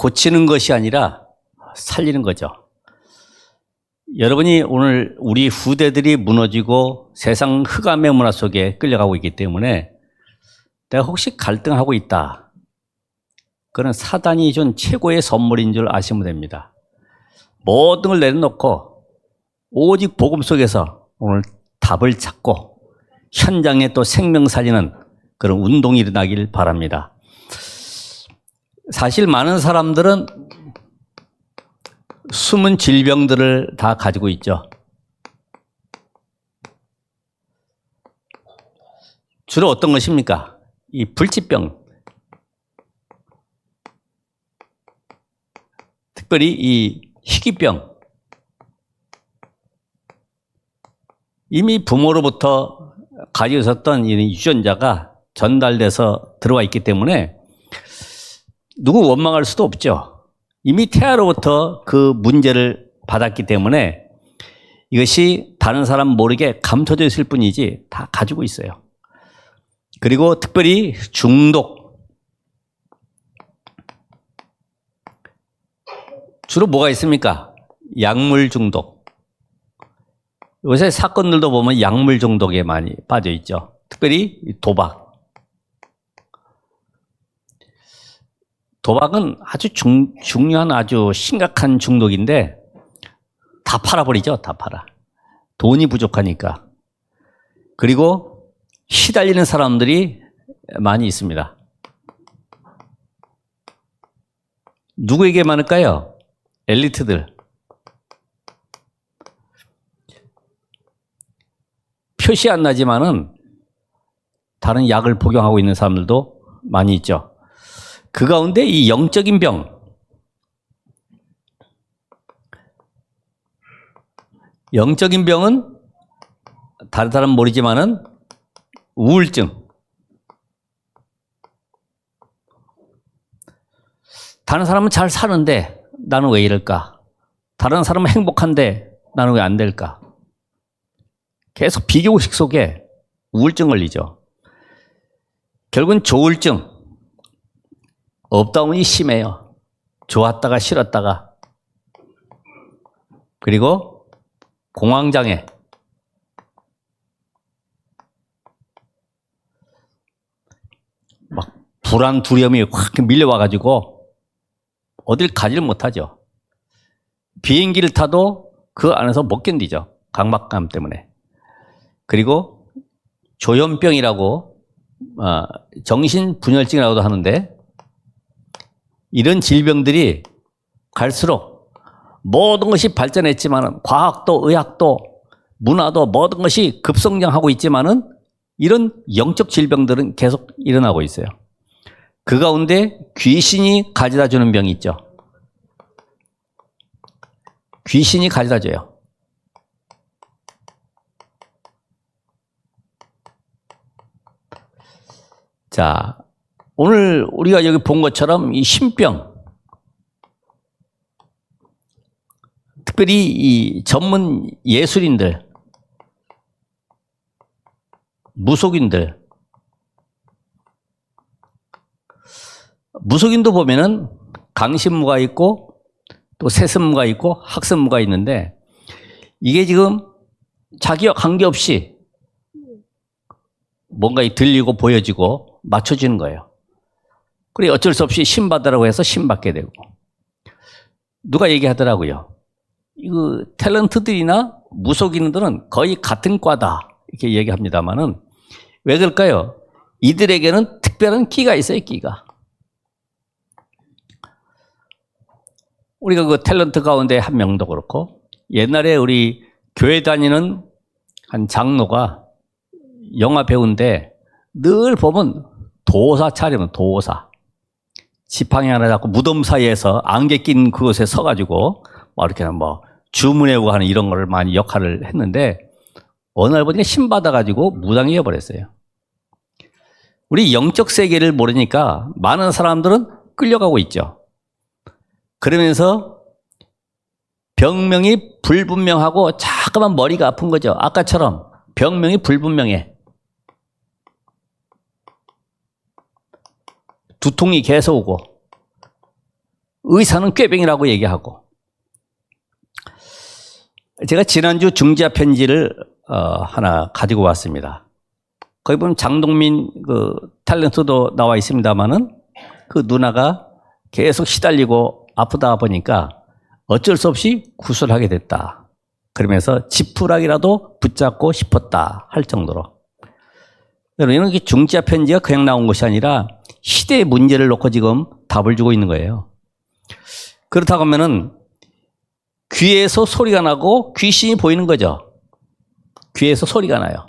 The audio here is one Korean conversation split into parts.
고치는 것이 아니라 살리는 거죠. 여러분이 오늘 우리 후대들이 무너지고 세상 흑암의 문화 속에 끌려가고 있기 때문에 내가 혹시 갈등하고 있다. 그건 사단이 준 최고의 선물인 줄 아시면 됩니다. 모든 걸 내려놓고 오직 복음 속에서 오늘 답을 찾고 현장에 또 생명 살리는 그런 운동이 일어나길 바랍니다. 사실 많은 사람들은 숨은 질병들을 다 가지고 있죠. 주로 어떤 것입니까? 이 불치병. 특별히 이 희귀병. 이미 부모로부터 가지고 있었던 이 유전자가 전달돼서 들어와 있기 때문에 누구 원망할 수도 없죠. 이미 태아로부터 그 문제를 받았기 때문에 이것이 다른 사람 모르게 감춰져 있을 뿐이지 다 가지고 있어요. 그리고 특별히 중독. 주로 뭐가 있습니까? 약물 중독. 요새 사건들도 보면 약물 중독에 많이 빠져 있죠. 특별히 도박. 도박은 아주 중요한 아주 심각한 중독인데 다 팔아버리죠. 다 팔아. 돈이 부족하니까. 그리고 시달리는 사람들이 많이 있습니다. 누구에게 많을까요? 엘리트들. 표시 안 나지만은 다른 약을 복용하고 있는 사람들도 많이 있죠. 그 가운데 이 영적인 병. 영적인 병은 다른 사람은 모르지만은 우울증. 다른 사람은 잘 사는데 나는 왜 이럴까? 다른 사람은 행복한데 나는 왜 안 될까? 계속 비교의식 속에 우울증 걸리죠. 결국은 조울증. 업다운이 심해요. 좋았다가 싫었다가. 그리고 공황장애. 막 불안, 두려움이 확 밀려와가지고 어딜 가지를 못하죠. 비행기를 타도 그 안에서 못 견디죠. 강박감 때문에. 그리고 조현병이라고 정신분열증이라고도 하는데 이런 질병들이 갈수록 모든 것이 발전했지만 과학도 의학도 문화도 모든 것이 급성장하고 있지만은 이런 영적 질병들은 계속 일어나고 있어요. 그 가운데 귀신이 가져다 주는 병이 있죠. 귀신이 가져다 줘요. 자, 오늘 우리가 여기 본 것처럼 이 신병, 특별히 이 전문 예술인들, 무속인들, 무속인도 보면은 강신무가 있고 또 세습무가 있고 학습무가 있는데 이게 지금 자기 관계없이 뭔가 들리고 보여지고 맞춰지는 거예요. 그래 어쩔 수 없이 신받으라고 해서 신받게 되고. 누가 얘기하더라고요. 이거 탤런트들이나 무속인들은 거의 같은 과다 이렇게 얘기합니다만은 왜 그럴까요? 이들에게는 특별한 끼가 있어요. 끼가. 우리가 그 탤런트 가운데 한 명도 그렇고 옛날에 우리 교회 다니는 한 장로가 영화 배우인데 늘 보면 도사 차리면 도사. 지팡이 하나 잡고 무덤 사이에서 안개 낀 그곳에 서가지고 뭐 이렇게 뭐 주문해오고 하는 이런 걸 많이 역할을 했는데 어느 날 보니까 신받아가지고 무당이 되어버렸어요. 우리 영적 세계를 모르니까 많은 사람들은 끌려가고 있죠. 그러면서 병명이 불분명하고 자꾸만 머리가 아픈 거죠. 아까처럼 병명이 불분명해. 두통이 계속 오고 의사는 꾀병이라고 얘기하고. 제가 지난주 중지자 편지를 하나 가지고 왔습니다. 거기 보면 장동민 그 탤런트도 나와 있습니다만은 그 누나가 계속 시달리고 아프다 보니까 어쩔 수 없이 구술하게 됐다. 그러면서 지푸라기라도 붙잡고 싶었다 할 정도로. 여러분, 이런 게 중지자 편지가 그냥 나온 것이 아니라 시대의 문제를 놓고 지금 답을 주고 있는 거예요. 그렇다고 하면은 귀에서 소리가 나고 귀신이 보이는 거죠. 귀에서 소리가 나요.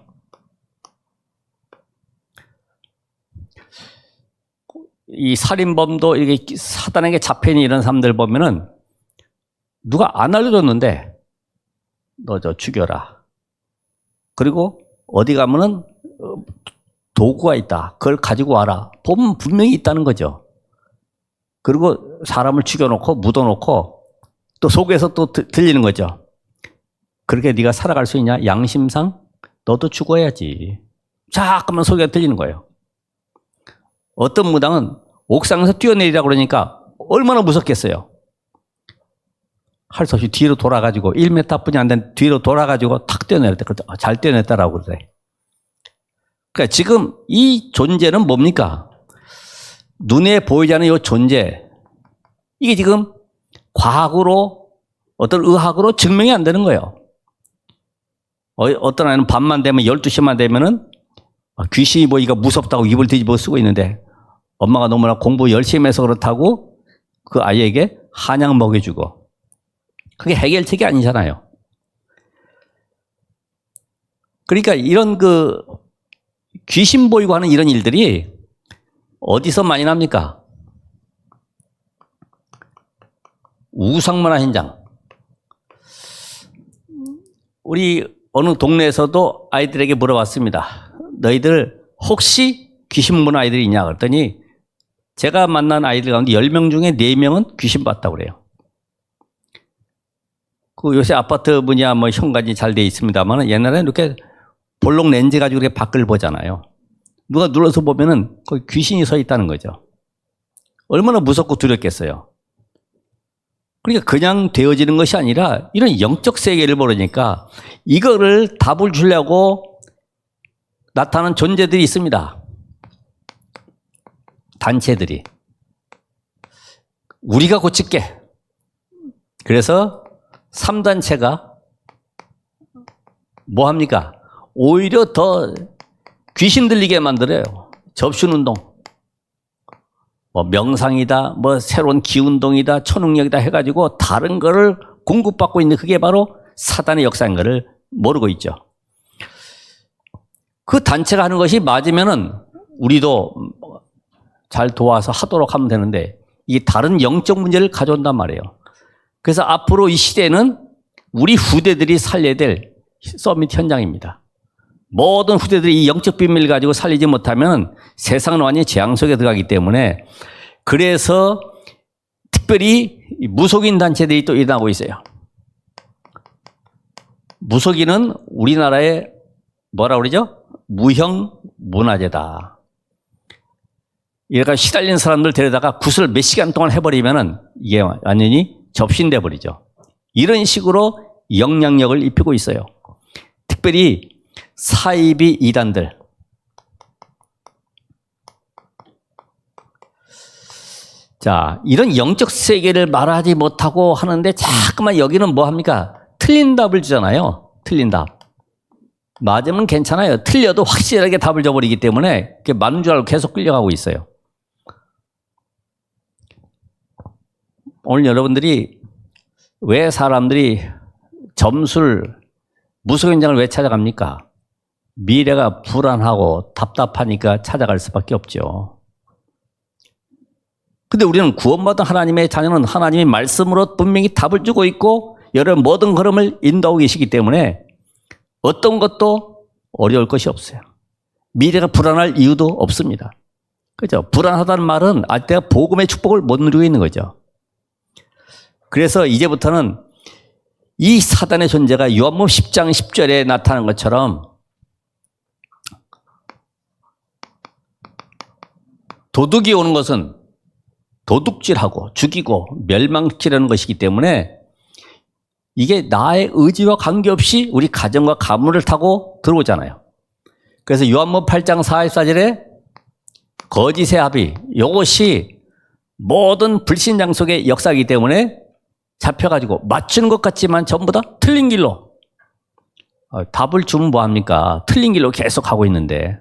이 살인범도 이렇게 사단에게 잡혀있는 이런 사람들 보면은 누가 안 알려줬는데 너 저 죽여라. 그리고 어디 가면은 도구가 있다. 그걸 가지고 와라. 보면 분명히 있다는 거죠. 그리고 사람을 죽여놓고 묻어놓고 또 속에서 또 들리는 거죠. 그렇게 네가 살아갈 수 있냐? 양심상 너도 죽어야지. 잠깐만 소리가 들리는 거예요. 어떤 무당은 옥상에서 뛰어내리라고 그러니까 얼마나 무섭겠어요. 할 수 없이 뒤로 돌아가지고 1m뿐이 안 된 뒤로 돌아가지고 탁 뛰어내렸다. 잘 뛰어냈다라고 그러대. 그러니까 지금 이 존재는 뭡니까? 눈에 보이지 않는 이 존재. 이게 지금 과학으로 어떤 의학으로 증명이 안 되는 거예요. 어떤 아이는 밤만 되면 12시만 되면은 귀신이 보이기가 무섭다고 입을 뒤집어 쓰고 있는데 엄마가 너무나 공부 열심히 해서 그렇다고 그 아이에게 한약 먹여주고 그게 해결책이 아니잖아요. 그러니까 이런 그 귀신 보이고 하는 이런 일들이 어디서 많이 납니까? 우상문화 현장. 우리 어느 동네에서도 아이들에게 물어봤습니다. 너희들 혹시 귀신 본 아이들이 있냐? 그랬더니 제가 만난 아이들 가운데 10명 중에 4명은 귀신 봤다고 그래요. 그 요새 아파트 문이야 뭐 현관이 잘 돼 있습니다만 옛날에 이렇게 볼록 렌즈 가지고 이렇게 밖을 보잖아요. 누가 눌러서 보면은 거기 귀신이 서 있다는 거죠. 얼마나 무섭고 두렵겠어요. 그러니까 그냥 되어지는 것이 아니라 이런 영적 세계를 모르니까 이거를 답을 주려고 나타나는 존재들이 있습니다. 단체들이. 우리가 고칠게. 그래서 3단체가 뭐 합니까? 오히려 더 귀신 들리게 만들어요. 접신운동. 뭐 명상이다, 뭐 새로운 기운동이다, 초능력이다 해가지고 다른 거를 공급받고 있는 그게 바로 사단의 역사인 거를 모르고 있죠. 그 단체가 하는 것이 맞으면은 우리도 잘 도와서 하도록 하면 되는데 이게 다른 영적 문제를 가져온단 말이에요. 그래서 앞으로 이 시대는 우리 후대들이 살려야 될 서밋 현장입니다. 모든 후대들이 이 영적 비밀을 가지고 살리지 못하면 세상은 완전히 재앙 속에 들어가기 때문에 그래서 특별히 무속인 단체들이 또 일어나고 있어요. 무속인은 우리나라의 뭐라 그러죠? 무형 문화재다. 얘가 시달린 사람들 데려다가 굿을 몇 시간 동안 해버리면은 이게 완전히 접신돼 버리죠. 이런 식으로 영향력을 입히고 있어요. 특별히 사이비 이단들. 자, 이런 영적 세계를 말하지 못하고 하는데 자꾸만 여기는 뭐 합니까? 틀린 답을 주잖아요. 틀린 답. 맞으면 괜찮아요. 틀려도 확실하게 답을 줘버리기 때문에 맞는 줄 알고 계속 끌려가고 있어요. 오늘 여러분들이 왜 사람들이 점술, 무속 현장을 왜 찾아갑니까? 미래가 불안하고 답답하니까 찾아갈 수밖에 없죠. 근데 우리는 구원받은 하나님의 자녀는 하나님의 말씀으로 분명히 답을 주고 있고 여러분 모든 걸음을 인도하고 계시기 때문에 어떤 것도 어려울 것이 없어요. 미래가 불안할 이유도 없습니다. 그죠? 불안하다는 말은 아직 내가 복음의 축복을 못 누리고 있는 거죠. 그래서 이제부터는 이 사단의 존재가 요한복음 10장 10절에 나타난 것처럼 도둑이 오는 것은 도둑질하고 죽이고 멸망시키려는 것이기 때문에 이게 나의 의지와 관계없이 우리 가정과 가문을 타고 들어오잖아요. 그래서 요한복음 8장 44절에 거짓의 합의, 이것이 모든 불신장 속의 역사이기 때문에 잡혀가지고 맞추는 것 같지만 전부 다 틀린 길로, 답을 주면 뭐합니까? 틀린 길로 계속 가고 있는데.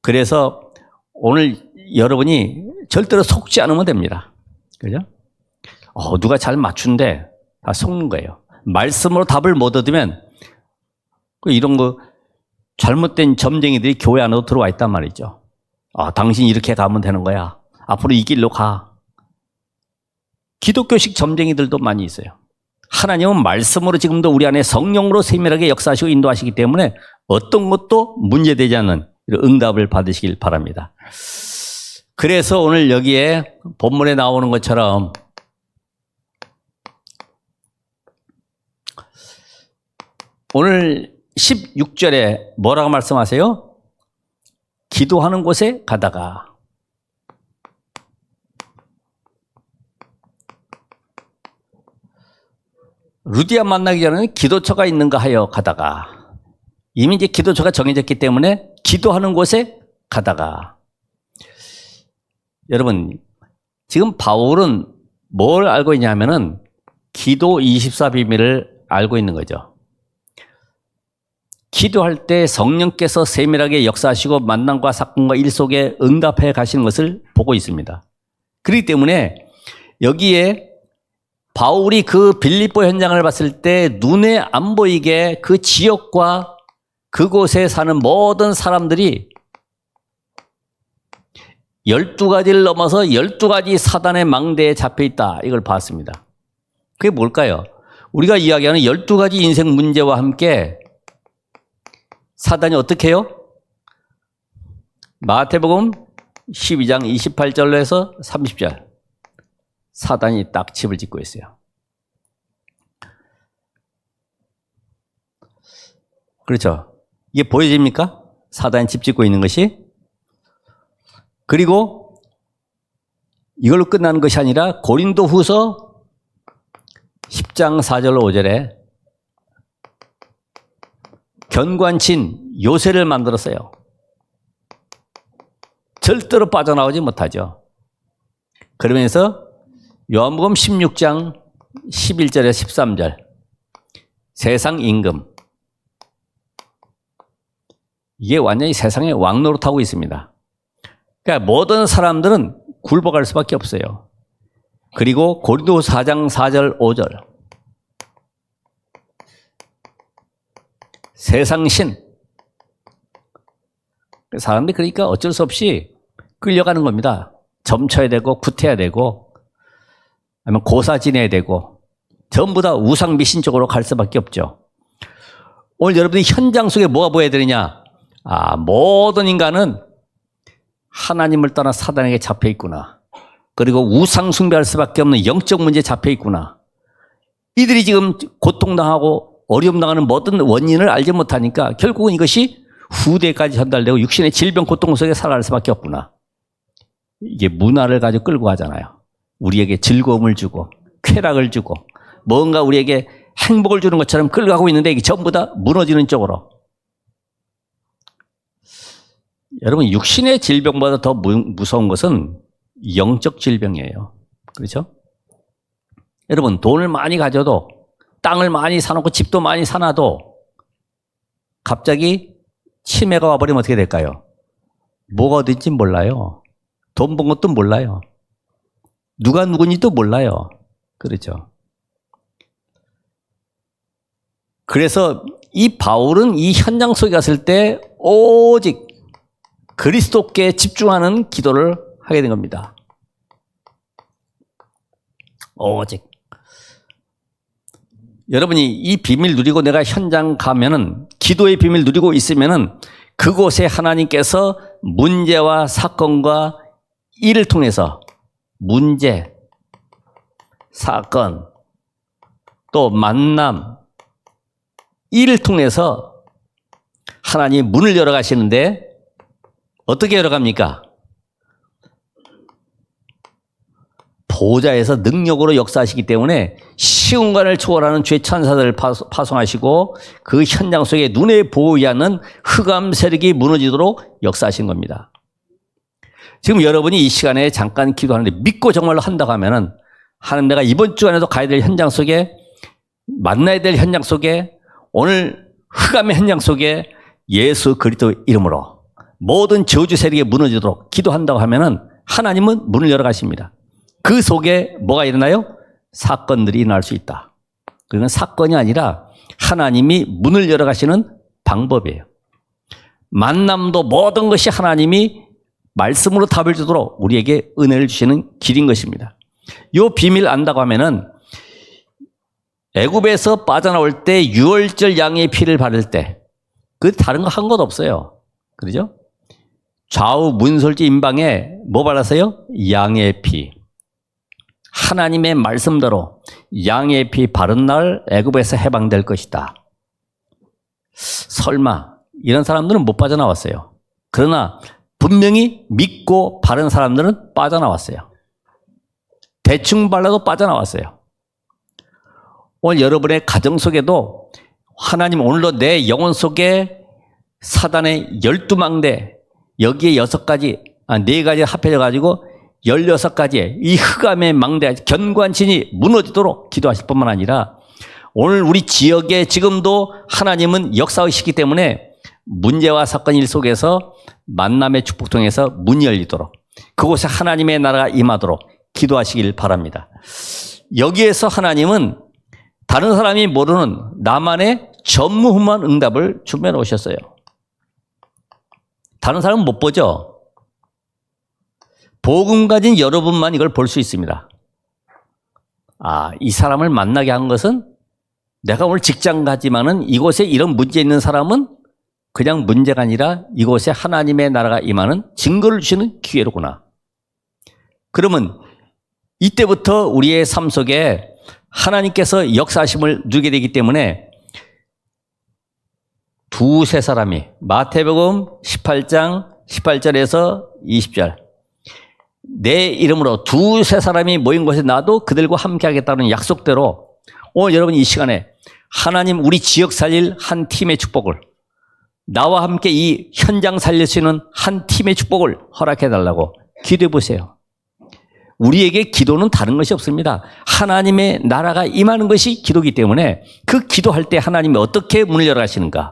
그래서 오늘 여러분이 절대로 속지 않으면 됩니다. 그죠? 누가 잘 맞춘대. 다 속는 거예요. 말씀으로 답을 못 얻으면 이런 거 잘못된 점쟁이들이 교회 안으로 들어와 있단 말이죠. 당신 이렇게 가면 되는 거야. 앞으로 이 길로 가. 기독교식 점쟁이들도 많이 있어요. 하나님은 말씀으로 지금도 우리 안에 성령으로 세밀하게 역사하시고 인도하시기 때문에 어떤 것도 문제되지 않는 이런 응답을 받으시길 바랍니다. 그래서 오늘 여기에 본문에 나오는 것처럼 오늘 16절에 뭐라고 말씀하세요? 기도하는 곳에 가다가, 루디아 만나기 전에는 기도처가 있는가 하여 가다가, 이미 이제 기도처가 정해졌기 때문에 기도하는 곳에 가다가. 여러분, 지금 바울은 뭘 알고 있냐면은 기도 24 비밀을 알고 있는 거죠. 기도할 때 성령께서 세밀하게 역사하시고 만남과 사건과 일 속에 응답해 가시는 것을 보고 있습니다. 그렇기 때문에 여기에 바울이 그 빌립보 현장을 봤을 때 눈에 안 보이게 그 지역과 그곳에 사는 모든 사람들이 12가지를 넘어서 12가지 사단의 망대에 잡혀 있다. 이걸 봤습니다. 그게 뭘까요? 우리가 이야기하는 12가지 인생 문제와 함께 사단이 어떻게 해요? 마태복음 12장 28절로 해서 30절. 사단이 딱 집을 짓고 있어요. 그렇죠? 이게 보여집니까? 사단이 집 짓고 있는 것이. 그리고 이걸로 끝나는 것이 아니라 고린도후서 10장 4절로 5절에 견관친 요새를 만들었어요. 절대로 빠져나오지 못하죠. 그러면서 요한복음 16장 11절에 13절 세상 임금, 이게 완전히 세상에 왕노릇하고 있습니다. 그러니까 모든 사람들은 굴복할 수밖에 없어요. 그리고 고린도후서 4장 4절 5절 세상신, 사람들이 그러니까 어쩔 수 없이 끌려가는 겁니다. 점쳐야 되고 구태야 되고 아니면 고사 지내야 되고 전부 다 우상 미신 쪽으로 갈 수밖에 없죠. 오늘 여러분이 현장 속에 뭐가 보여야 되느냐? 모든 인간은 하나님을 떠나 사단에게 잡혀 있구나. 그리고 우상 숭배할 수밖에 없는 영적 문제에 잡혀 있구나. 이들이 지금 고통당하고 어려움 당하는 모든 원인을 알지 못하니까 결국은 이것이 후대까지 전달되고 육신의 질병 고통 속에 살아갈 수밖에 없구나. 이게 문화를 가지고 끌고 가잖아요. 우리에게 즐거움을 주고 쾌락을 주고 뭔가 우리에게 행복을 주는 것처럼 끌고 가고 있는데 이게 전부 다 무너지는 쪽으로. 여러분, 육신의 질병보다 더 무서운 것은 영적 질병이에요. 그렇죠? 여러분, 돈을 많이 가져도 땅을 많이 사놓고 집도 많이 사놔도 갑자기 치매가 와버리면 어떻게 될까요? 뭐가 어딘지 몰라요. 돈 번 것도 몰라요. 누가 누군지도 몰라요. 그렇죠? 그래서 이 바울은 이 현장 속에 갔을 때 오직 그리스도께 집중하는 기도를 하게 된 겁니다. 오직. 여러분이 이 비밀 누리고 내가 현장 가면은, 기도의 비밀 누리고 있으면은 그곳에 하나님께서 문제와 사건과 일을 통해서 문제, 사건, 또 만남, 일을 통해서 하나님이 문을 열어 가시는데 어떻게 열어 갑니까? 보좌에서 능력으로 역사하시기 때문에 시공간을 초월하는 주의 천사들을 파송하시고 그 현장 속에 눈에 보이지 않는 흑암 세력이 무너지도록 역사하신 겁니다. 지금 여러분이 이 시간에 잠깐 기도하는데 믿고 정말로 한다고 하면은 하나님, 내가 이번 주 안에도 가야 될 현장 속에, 만나야 될 현장 속에, 오늘 흑암의 현장 속에 예수 그리스도 이름으로 모든 저주 세력이 무너지도록 기도한다고 하면은 하나님은 문을 열어 가십니다. 그 속에 뭐가 일어나요? 사건들이 일어날 수 있다. 그건 사건이 아니라 하나님이 문을 열어 가시는 방법이에요. 만남도 모든 것이 하나님이 말씀으로 답을 주도록 우리에게 은혜를 주시는 길인 것입니다. 이 비밀 안다고 하면은 애굽에서 빠져나올 때 유월절 양의 피를 바를 때 그 다른 거 한 것 없어요. 그러죠? 좌우 문설주 임방에 뭐 발랐어요? 양의 피. 하나님의 말씀대로 양의 피 바른 날 애굽에서 해방될 것이다. 설마 이런 사람들은 못 빠져나왔어요. 그러나 분명히 믿고 바른 사람들은 빠져나왔어요. 대충 발라도 빠져나왔어요. 오늘 여러분의 가정 속에도 하나님, 오늘도 내 영혼 속에 사단의 12망대, 여기에 6가지, 4가지 합해져 가지고 16가지의 이 흑암의 망대, 견관신이 무너지도록 기도하실 뿐만 아니라 오늘 우리 지역에 지금도 하나님은 역사하시기 때문에 문제와 사건 일 속에서 만남의 축복 통해서 문이 열리도록, 그곳에 하나님의 나라가 임하도록 기도하시길 바랍니다. 여기에서 하나님은 다른 사람이 모르는 나만의 전무후무한 응답을 준비해 놓으셨어요. 다른 사람은 못 보죠. 복음 가진 여러분만 이걸 볼 수 있습니다. 아, 이 사람을 만나게 한 것은 내가 오늘 직장 가지만은 이곳에 이런 문제 있는 사람은 그냥 문제가 아니라 이곳에 하나님의 나라가 임하는 증거를 주시는 기회로구나. 그러면 이때부터 우리의 삶 속에 하나님께서 역사하심을 누리게 되기 때문에 두세 사람이 마태복음 18장 18절에서 20절 내 이름으로 두세 사람이 모인 곳에 나도 그들과 함께 하겠다는 약속대로 오늘 여러분 이 시간에 하나님 우리 지역 살릴 한 팀의 축복을, 나와 함께 이 현장 살릴 수 있는 한 팀의 축복을 허락해 달라고 기도해 보세요. 우리에게 기도는 다른 것이 없습니다. 하나님의 나라가 임하는 것이 기도이기 때문에 그 기도할 때 하나님이 어떻게 문을 열어 가시는가.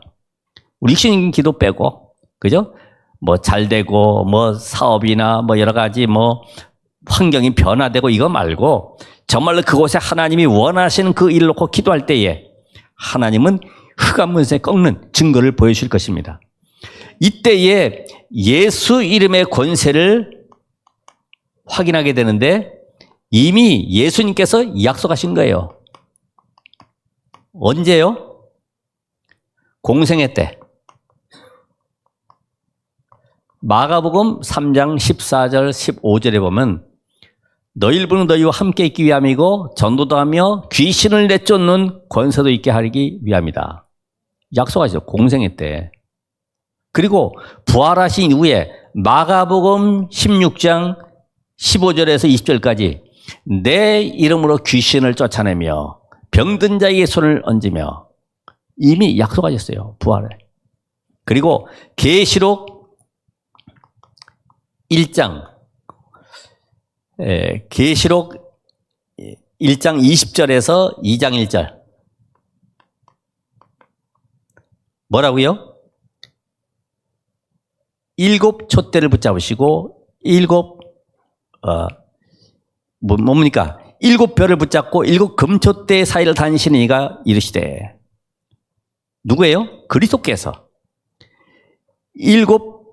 우리 육신적인 기도 빼고, 그죠? 뭐 잘 되고, 뭐 사업이나 뭐 여러 가지 뭐 환경이 변화되고 이거 말고 정말로 그곳에 하나님이 원하시는 그 일을 놓고 기도할 때에 하나님은 흑암 문세 꺾는 증거를 보여주실 것입니다. 이때에 예수 이름의 권세를 확인하게 되는데 이미 예수님께서 약속하신 거예요. 언제요? 공생애 때. 마가복음 3장 14절 15절에 보면 너희를 부르는 너희와 함께 있기 위함이고 전도도 하며 귀신을 내쫓는 권세도 있게 하기 위함이다. 약속하시죠. 공생애 때. 그리고 부활하신 이후에 마가복음 16장 15절에서 20절까지 내 이름으로 귀신을 쫓아내며 병든 자에게 손을 얹으며 이미 약속하셨어요. 부활을. 그리고 계시록 1장 계시록 1장 20절에서 2장 1절 뭐라고요? 7 촛대를 붙잡으시고 7 뭡니까? 7 별을 붙잡고 7 금촛대 사이를 다니시는 이가 이르시되 누구예요? 그리스도께서 7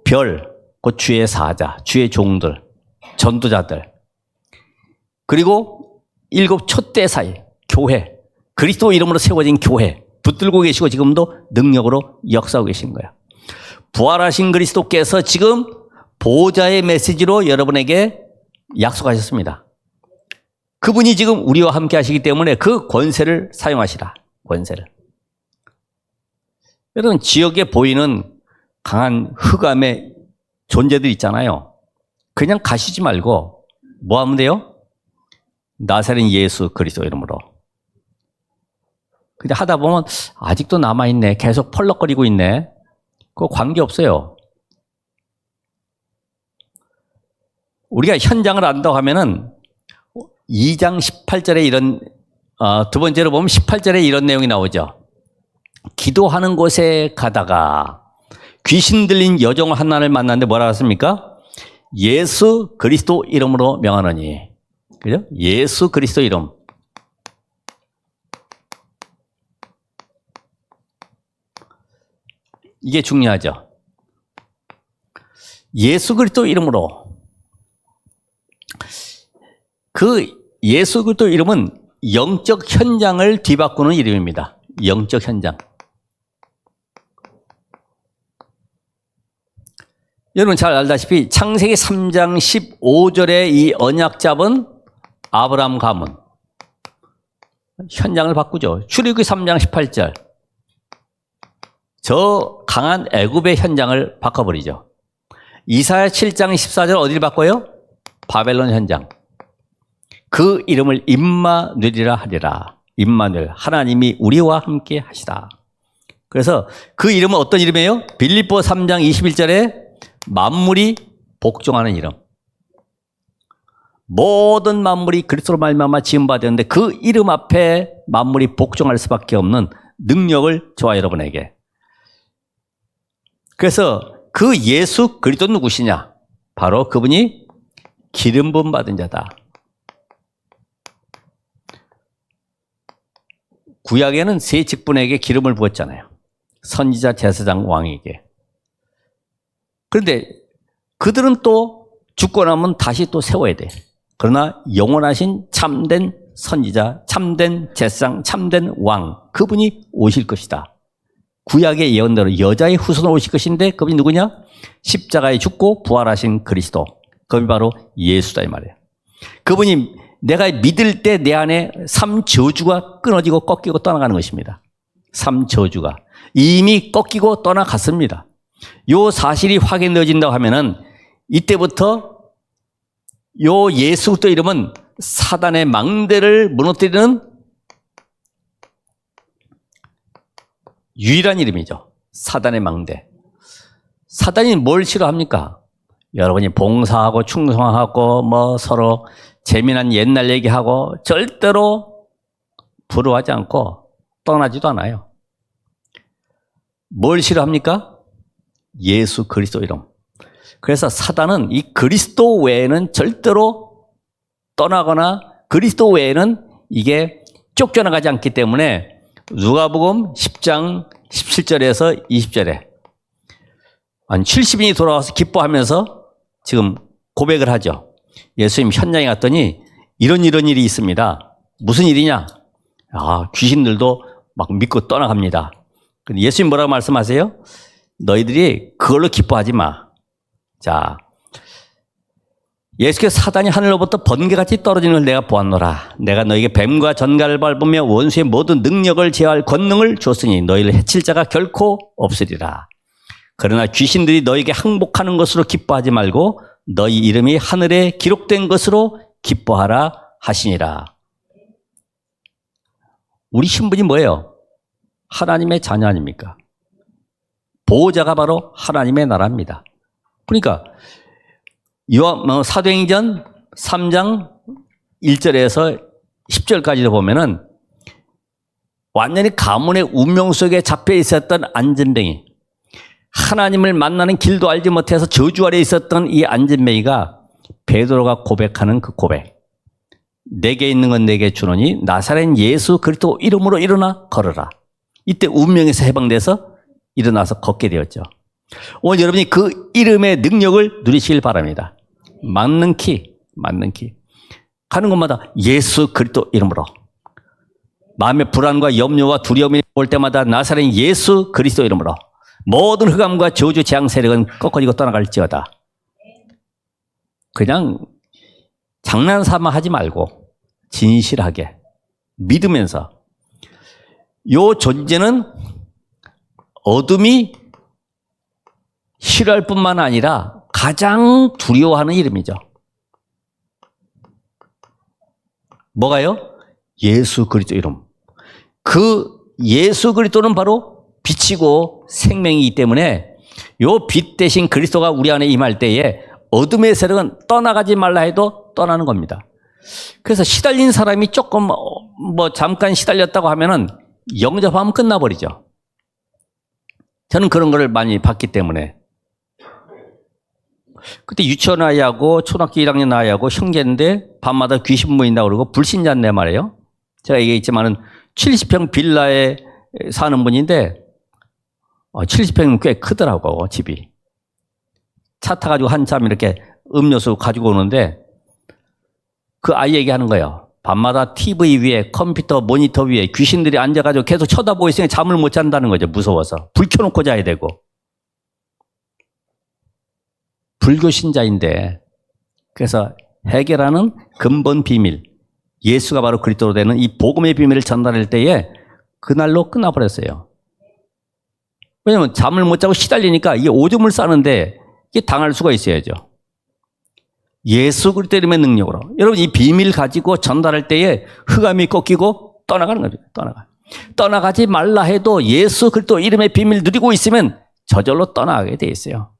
별, 그 주의 사자, 주의 종들, 전도자들, 그리고 7 촛대 사이, 교회, 그리스도 이름으로 세워진 교회 붙들고 계시고 지금도 능력으로 역사하고 계신 거예요. 부활하신 그리스도께서 지금 보호자의 메시지로 여러분에게 약속하셨습니다. 그분이 지금 우리와 함께 하시기 때문에 그 권세를 사용하시라. 권세를. 여러분 지역에 보이는 강한 흑암의 존재들 있잖아요. 그냥 가시지 말고 뭐 하면 돼요? 나사렛 예수 그리스도 이름으로. 근데 하다 보면 아직도 남아있네. 계속 펄럭거리고 있네. 그거 관계없어요. 우리가 현장을 안다고 하면은 2장 18절에 이런, 두 번째로 보면 18절에 이런 내용이 나오죠. 기도하는 곳에 가다가 귀신 들린 여종 하나를 만났는데 뭐라고 했습니까? 예수 그리스도 이름으로 명하노니. 그죠? 예수 그리스도 이름. 이게 중요하죠. 예수 그리스도 이름으로. 그 예수 그리스도 이름은 영적 현장을 뒤바꾸는 이름입니다. 영적 현장. 여러분 잘 알다시피 창세기 3장 15절에 이 언약 잡은 아브라함 가문. 현장을 바꾸죠. 출애굽기 3장 18절. 저 강한 애굽의 현장을 바꿔버리죠. 이사야 7장 14절 어디를 바꿔요? 바벨론 현장. 그 이름을 임마누엘이라 하리라. 임마누엘, 하나님이 우리와 함께 하시다. 그래서 그 이름은 어떤 이름이에요? 빌립보 3장 21절에 만물이 복종하는 이름. 모든 만물이 그리스도로 말미암아 지음받았는데 그 이름 앞에 만물이 복종할 수밖에 없는 능력을 줘요, 여러분에게. 그래서 그 예수 그리스도 누구시냐? 바로 그분이 기름 부음 받은 자다. 구약에는 세 직분에게 기름을 부었잖아요. 선지자, 제사장, 왕에게. 그런데 그들은 또 죽고 나면 다시 또 세워야 돼. 그러나 영원하신 참된 선지자, 참된 제사장, 참된 왕, 그분이 오실 것이다. 구약의 예언대로 여자의 후손으로 오실 것인데 그분이 누구냐? 십자가에 죽고 부활하신 그리스도. 그분이 바로 예수다 이 말이에요. 그분이 내가 믿을 때 내 안에 삶 저주가 끊어지고 꺾이고 떠나가는 것입니다. 삶 저주가 이미 꺾이고 떠나갔습니다. 요 사실이 확인되어진다고 하면은 이때부터 요 예수 그리스도 이름은 사단의 망대를 무너뜨리는 유일한 이름이죠. 사단의 망대. 사단이 뭘 싫어합니까? 여러분이 봉사하고 충성하고 뭐 서로 재미난 옛날 얘기하고 절대로 부러워하지 않고 떠나지도 않아요. 뭘 싫어합니까? 예수 그리스도 이름. 그래서 사단은 이 그리스도 외에는 절대로 떠나거나 그리스도 외에는 이게 쫓겨나가지 않기 때문에 누가복음 10장 17절에서 20절에 한 70인이 돌아와서 기뻐하면서 지금 고백을 하죠. 예수님 현장에 갔더니 이런 일이 있습니다. 무슨 일이냐? 귀신들도 막 믿고 떠나갑니다. 예수님 뭐라고 말씀하세요? 너희들이 그걸로 기뻐하지 마. 자, 예수께서 사단이 하늘로부터 번개같이 떨어지는 걸 내가 보았노라. 내가 너에게 뱀과 전갈을 밟으며 원수의 모든 능력을 제어할 권능을 줬으니 너희를 해칠 자가 결코 없으리라. 그러나 귀신들이 너에게 항복하는 것으로 기뻐하지 말고 너희 이름이 하늘에 기록된 것으로 기뻐하라 하시니라. 우리 신분이 뭐예요? 하나님의 자녀 아닙니까? 보호자가 바로 하나님의 나라입니다. 그러니까 사도행전 3장 1절에서 10절까지도 보면은 완전히 가문의 운명 속에 잡혀 있었던 안전뱅이, 하나님을 만나는 길도 알지 못해서 저주 아래 있었던 이 안전뱅이가 베드로가 고백하는 그 고백. 내게 있는 건 내게 주노니 나사렛 예수 그리스도 이름으로 일어나 걸어라. 이때 운명에서 해방돼서 일어나서 걷게 되었죠. 오늘 여러분이 그 이름의 능력을 누리시길 바랍니다. 맞는 키. 가는 곳마다 예수 그리스도 이름으로. 마음의 불안과 염려와 두려움이 올 때마다 나사렛 예수 그리스도 이름으로. 모든 흑암과 저주 재앙 세력은 꺾어지고 떠나갈지어다. 그냥 장난삼아 하지 말고 진실하게 믿으면서 요 존재는 어둠이 싫어할 뿐만 아니라 가장 두려워하는 이름이죠. 뭐가요? 예수 그리스도 이름. 그 예수 그리스도는 바로 빛이고 생명이기 때문에 요 빛 대신 그리스도가 우리 안에 임할 때에 어둠의 세력은 떠나가지 말라 해도 떠나는 겁니다. 그래서 시달린 사람이 조금 잠깐 시달렸다고 하면은 영접하면 끝나버리죠. 저는 그런 거를 많이 봤기 때문에. 그때 유치원 아이하고 초등학교 1학년 아이하고 형제인데 밤마다 귀신 모인다고 그러고 불신자인데 말이에요. 제가 얘기했지만은 70평 빌라에 사는 분인데 70평이면 꽤 크더라고 집이. 차 타가지고 한참 이렇게 음료수 가지고 오는데 그 아이 얘기하는 거예요. 밤마다 TV 위에 컴퓨터 모니터 위에 귀신들이 앉아가지고 계속 쳐다보고 있으니 잠을 못 잔다는 거죠. 무서워서. 불 켜놓고 자야 되고. 불교 신자인데 그래서 해결하는 근본 비밀 예수가 바로 그리스도로 되는 이 복음의 비밀을 전달할 때에 그날로 끝나버렸어요. 왜냐하면 잠을 못 자고 시달리니까 이게 오줌을 싸는데 이게 당할 수가 있어야죠. 예수 그리스도의 능력으로 여러분 이 비밀 가지고 전달할 때에 흑암이 꺾이고 떠나가는 겁니다. 떠나가지 말라 해도 예수 그리스도 이름의 비밀 누리고 있으면 저절로 떠나가게 돼 있어요.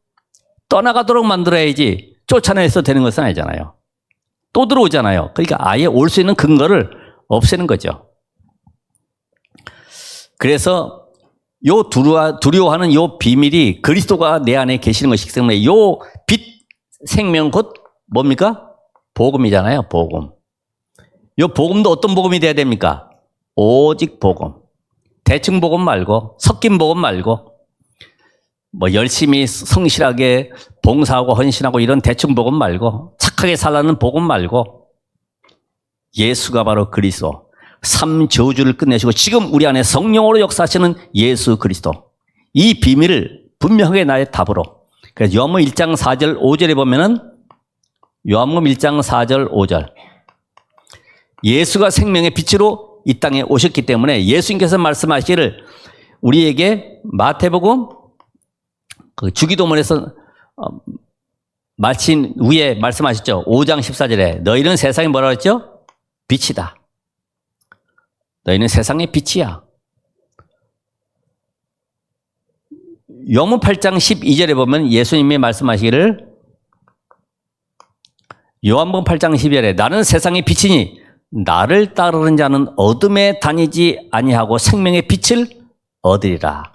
떠나가도록 만들어야지 쫓아내서 되는 것은 아니잖아요. 또 들어오잖아요. 그러니까 아예 올 수 있는 근거를 없애는 거죠. 그래서 요 두려워하는 요 비밀이 그리스도가 내 안에 계시는 것이기 때문에 요 빛 생명 곧 뭡니까? 복음이잖아요. 복음. 요 복음도 어떤 복음이 돼야 됩니까? 오직 복음. 대충 복음 말고 섞인 복음 말고 열심히 성실하게 봉사하고 헌신하고 이런 대충 복음 말고 착하게 살라는 복음 말고 예수가 바로 그리스도 3저주를 끝내시고 지금 우리 안에 성령으로 역사하시는 예수 그리스도 이 비밀을 분명하게 나의 답으로 그래서 요한복음 1장 4절 5절에 보면은 요한복음 1장 4절 5절 예수가 생명의 빛으로 이 땅에 오셨기 때문에 예수님께서 말씀하시기를 우리에게 마태복음 그 주기도문에서 마친 위에 말씀하셨죠. 5장 14절에 너희는 세상에 뭐라고 했죠? 빛이다. 너희는 세상의 빛이야. 요한복음 8장 12절에 보면 예수님이 말씀하시기를 요한복음 8장 12절에 나는 세상의 빛이니 나를 따르는 자는 어둠에 다니지 아니하고 생명의 빛을 얻으리라.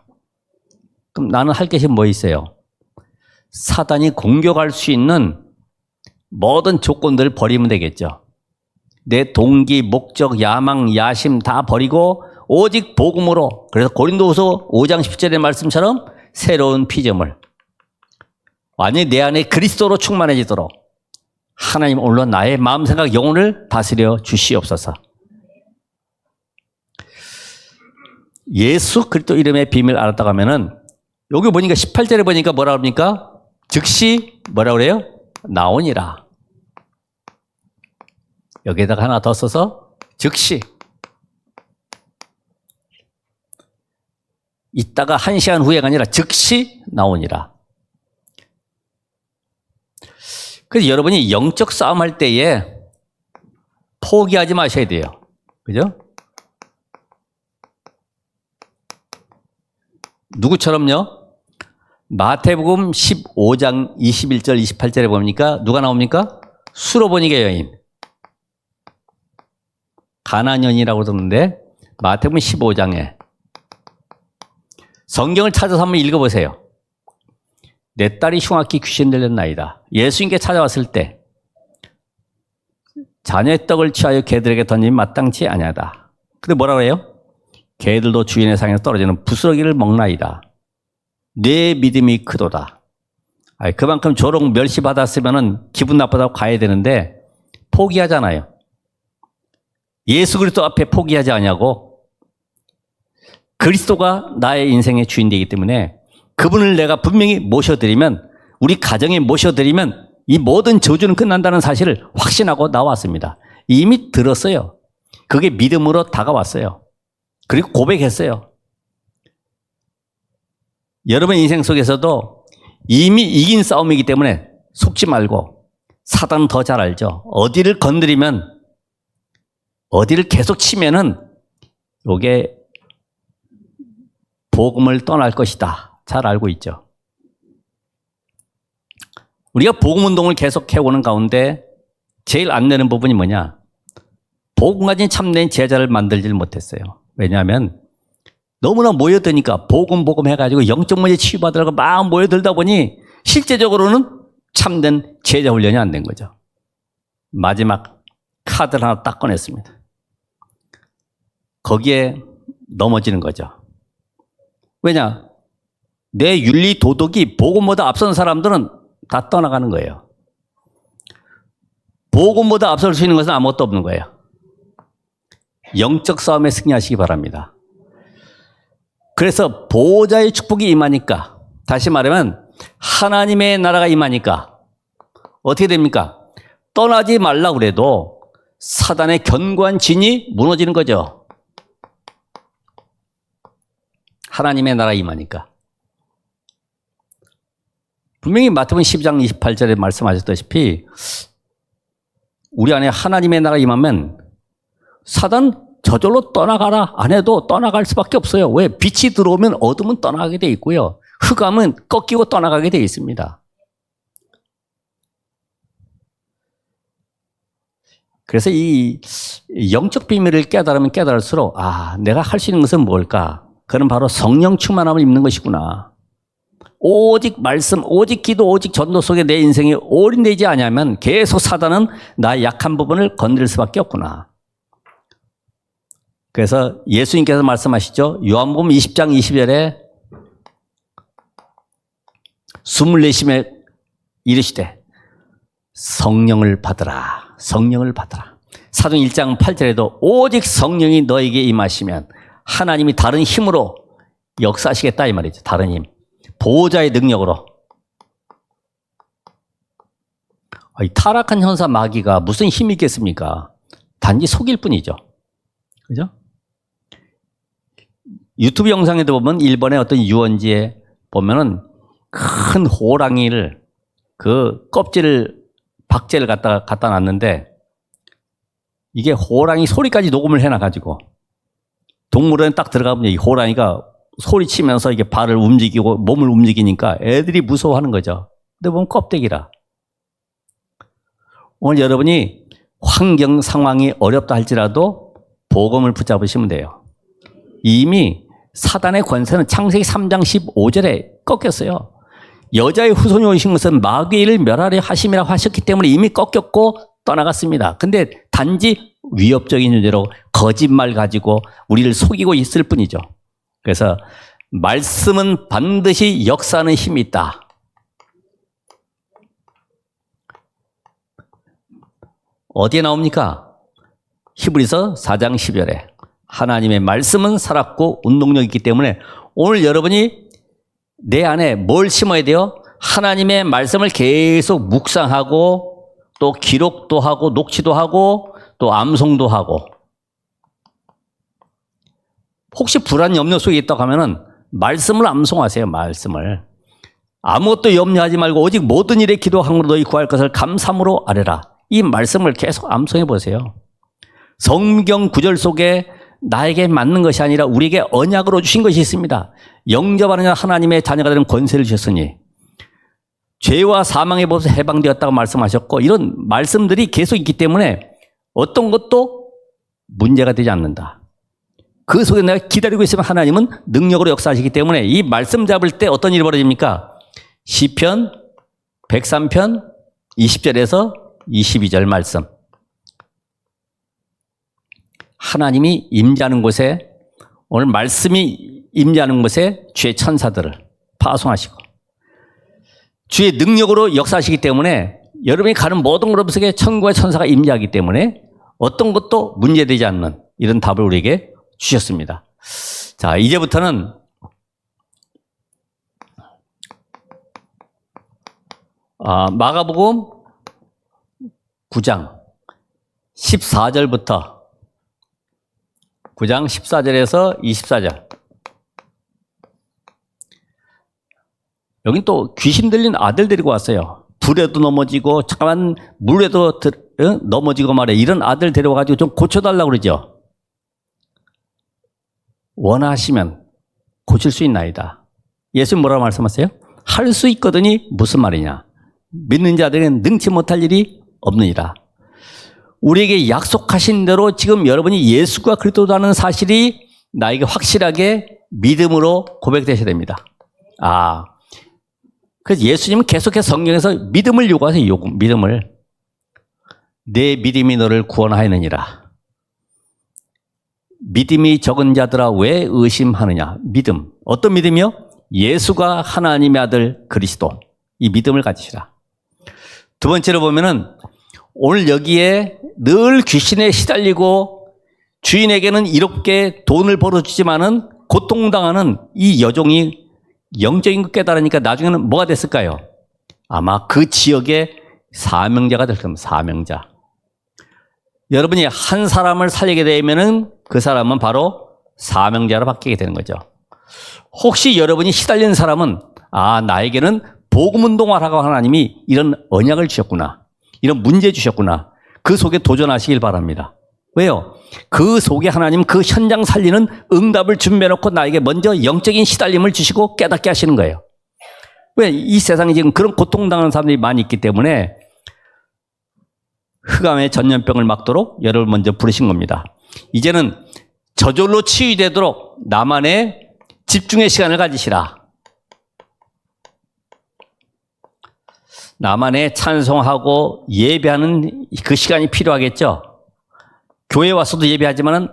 그럼 나는 할 것이 뭐 있어요? 사단이 공격할 수 있는 모든 조건들을 버리면 되겠죠. 내 동기, 목적, 야망, 야심 다 버리고 오직 복음으로 그래서 고린도후서 5장 10절의 말씀처럼 새로운 피조물 완전히 내 안에 그리스도로 충만해지도록 하나님 오늘로 나의 마음, 생각, 영혼을 다스려 주시옵소서. 예수 그리스도 이름의 비밀 알았다고 하면은 여기 보니까 18절에 보니까 뭐라 그럽니까? 즉시 뭐라 그래요? 나오니라. 여기에다가 하나 더 써서 즉시. 이따가 1시간 후에가 아니라 즉시 나오니라. 그래서 여러분이 영적 싸움 할 때에 포기하지 마셔야 돼요. 그죠? 누구처럼요? 마태복음 15장 21절 28절에 보니까 누가 나옵니까? 수로보니게 여인. 가나년이라고 그러는데 마태복음 15장에 성경을 찾아서 한번 읽어보세요. 내 딸이 흉악히 귀신 들렸나이다. 예수님께 찾아왔을 때 자녀의 떡을 취하여 개들에게 던짐이 마땅치 아니하다. 근데 뭐라고 해요? 개들도 주인의 상에서 떨어지는 부스러기를 먹나이다. 내 믿음이 크도다. 그만큼 조롱 멸시받았으면 기분 나쁘다고 가야 되는데 포기하잖아요. 예수 그리스도 앞에 포기하지 않냐고. 그리스도가 나의 인생의 주인이기 때문에 그분을 내가 분명히 모셔드리면 우리 가정에 모셔드리면 이 모든 저주는 끝난다는 사실을 확신하고 나왔습니다. 이미 들었어요. 그게 믿음으로 다가왔어요. 그리고 고백했어요. 여러분 인생 속에서도 이미 이긴 싸움이기 때문에 속지 말고 사단은 더 잘 알죠. 어디를 건드리면 어디를 계속 치면은 요게 복음을 떠날 것이다. 잘 알고 있죠. 우리가 복음 운동을 계속 해오는 가운데 제일 안 되는 부분이 뭐냐? 복음 가진 참된 제자를 만들질 못했어요. 왜냐하면 너무나 모여드니까 복음 해가지고 영적 문제 치유받으라고 막 모여들다 보니 실제적으로는 참된 제자 훈련이 안 된 거죠. 마지막 카드를 하나 딱 꺼냈습니다. 거기에 넘어지는 거죠. 왜냐? 내 윤리 도덕이 복음보다 앞선 사람들은 다 떠나가는 거예요. 복음보다 앞설 수 있는 것은 아무것도 없는 거예요. 영적 싸움에 승리하시기 바랍니다. 그래서 보호자의 축복이 임하니까, 다시 말하면 하나님의 나라가 임하니까 어떻게 됩니까? 떠나지 말라 그래도 사단의 견고한 진이 무너지는 거죠. 하나님의 나라가 임하니까. 분명히 마태복음 12장 28절에 말씀하셨다시피 우리 안에 하나님의 나라가 임하면 사단 저절로 떠나가라 안 해도 떠나갈 수밖에 없어요. 왜? 빛이 들어오면 어둠은 떠나가게 돼 있고요. 흑암은 꺾이고 떠나가게 돼 있습니다. 그래서 이 영적 비밀을 깨달으면 깨달을수록 내가 할 수 있는 것은 뭘까? 그건 바로 성령 충만함을 입는 것이구나. 오직 말씀, 오직 기도, 오직 전도 속에 내 인생이 올인되지 않으면 계속 사단은 나의 약한 부분을 건드릴 수밖에 없구나. 그래서 예수님께서 말씀하시죠. 요한복음 20장 20절에 숨을 내쉬며 이르시되 성령을 받으라. 성령을 받으라. 사도행 1장 8절에도 오직 성령이 너에게 임하시면 하나님이 다른 힘으로 역사하시겠다 이 말이죠. 다른 힘. 보호자의 능력으로. 이 타락한 현사 마귀가 무슨 힘이 있겠습니까? 단지 속일 뿐이죠. 그죠? 유튜브 영상에도 보면 일본의 어떤 유원지에 보면은 큰 호랑이를 그 껍질을 박제를 갖다 놨는데 이게 호랑이 소리까지 녹음을 해놔가지고 동물원에 딱 들어가면 이 호랑이가 소리치면서 이게 발을 움직이고 몸을 움직이니까 애들이 무서워하는 거죠. 근데 보면 껍데기라. 오늘 여러분이 환경 상황이 어렵다 할지라도 복음을 붙잡으시면 돼요. 이미 사단의 권세는 창세기 3장 15절에 꺾였어요. 여자의 후손이 오신 것은 마귀를 멸하려 하심이라고 하셨기 때문에 이미 꺾였고 떠나갔습니다. 근데 단지 위협적인 존재로 거짓말 가지고 우리를 속이고 있을 뿐이죠. 그래서 말씀은 반드시 역사하는 힘이 있다. 어디에 나옵니까? 히브리서 4장 10절에 하나님의 말씀은 살았고 운동력이 있기 때문에 오늘 여러분이 내 안에 뭘 심어야 돼요? 하나님의 말씀을 계속 묵상하고 또 기록도 하고 녹취도 하고 또 암송도 하고 혹시 불안 염려 속에 있다고 하면은 말씀을 암송하세요. 말씀을. 아무것도 염려하지 말고 오직 모든 일에 기도함으로 너희 구할 것을 감사함으로 아뢰라. 이 말씀을 계속 암송해 보세요. 성경 구절 속에 나에게 맞는 것이 아니라 우리에게 언약으로 주신 것이 있습니다. 영접하는 하나님의 자녀가 되는 권세를 주셨으니 죄와 사망의 법에서 해방되었다고 말씀하셨고 이런 말씀들이 계속 있기 때문에 어떤 것도 문제가 되지 않는다. 그 속에 내가 기다리고 있으면 하나님은 능력으로 역사하시기 때문에 이 말씀 잡을 때 어떤 일이 벌어집니까? 시편 103편 20절에서 22절 말씀. 하나님이 임재하는 곳에 오늘 말씀이 임재하는 곳에 주의 천사들을 파송하시고 주의 능력으로 역사하시기 때문에 여러분이 가는 모든 곳 속에 천국의 천사가 임재하기 때문에 어떤 것도 문제되지 않는 이런 답을 우리에게 주셨습니다. 자, 이제부터는 마가복음 9장 14절부터 9장 14절에서 24절. 여긴 또 귀신 들린 아들 데리고 왔어요. 불에도 넘어지고 잠깐만 물에도 넘어지고 말해 이런 아들 데려와가지고 좀 고쳐달라고 그러죠. 원하시면 고칠 수 있나이다. 예수님 뭐라고 말씀하세요? 할 수 있거든이 무슨 말이냐. 믿는 자들은 능치 못할 일이 없느니라. 우리에게 약속하신 대로 지금 여러분이 예수가 그리스도라는 사실이 나에게 확실하게 믿음으로 고백되셔야 됩니다. 그래서 예수님은 계속해서 성경에서 믿음을 요구하세요. 믿음을. 내 믿음이 너를 구원하였느니라. 믿음이 적은 자들아 왜 의심하느냐. 믿음. 어떤 믿음이요? 예수가 하나님의 아들 그리스도. 이 믿음을 가지시라. 두 번째로 보면은 오늘 여기에 늘 귀신에 시달리고 주인에게는 이롭게 돈을 벌어주지만은 고통당하는 이 여종이 영적인 것 깨달으니까 나중에는 뭐가 됐을까요? 아마 그 지역의 사명자가 될 겁니다. 사명자. 여러분이 한 사람을 살리게 되면은 그 사람은 바로 사명자로 바뀌게 되는 거죠. 혹시 여러분이 시달리는 사람은 나에게는 복음운동하라고 하나님이 이런 언약을 주셨구나. 이런 문제 주셨구나. 그 속에 도전하시길 바랍니다. 왜요? 그 속에 하나님 그 현장 살리는 응답을 준비해놓고 나에게 먼저 영적인 시달림을 주시고 깨닫게 하시는 거예요. 왜? 이 세상에 지금 그런 고통당하는 사람들이 많이 있기 때문에 흑암의 전염병을 막도록 여러분을 먼저 부르신 겁니다. 이제는 저절로 치유되도록 나만의 집중의 시간을 가지시라. 나만의 찬송하고 예배하는 그 시간이 필요하겠죠. 교회 와서도 예배하지만은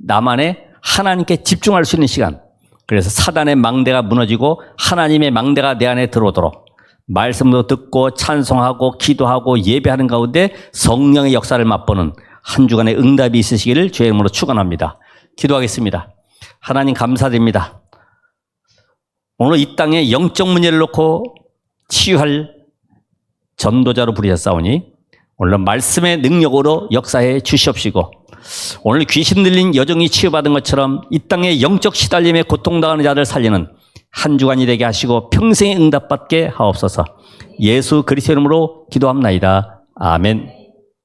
나만의 하나님께 집중할 수 있는 시간. 그래서 사단의 망대가 무너지고 하나님의 망대가 내 안에 들어오도록 말씀도 듣고 찬송하고 기도하고 예배하는 가운데 성령의 역사를 맛보는 한 주간의 응답이 있으시기를 주의 이름으로 축원합니다. 기도하겠습니다. 하나님 감사드립니다. 오늘 이 땅에 영적 문제를 놓고 치유할 전도자로 부르셨사오니 오늘 말씀의 능력으로 역사해 주시옵시고 오늘 귀신 들린 여종이 치유받은 것처럼 이 땅에 영적 시달림에 고통당하는 자들 살리는 한 주간이 되게 하시고 평생의 응답받게 하옵소서. 예수 그리스도 이름으로 기도합나이다. 아멘.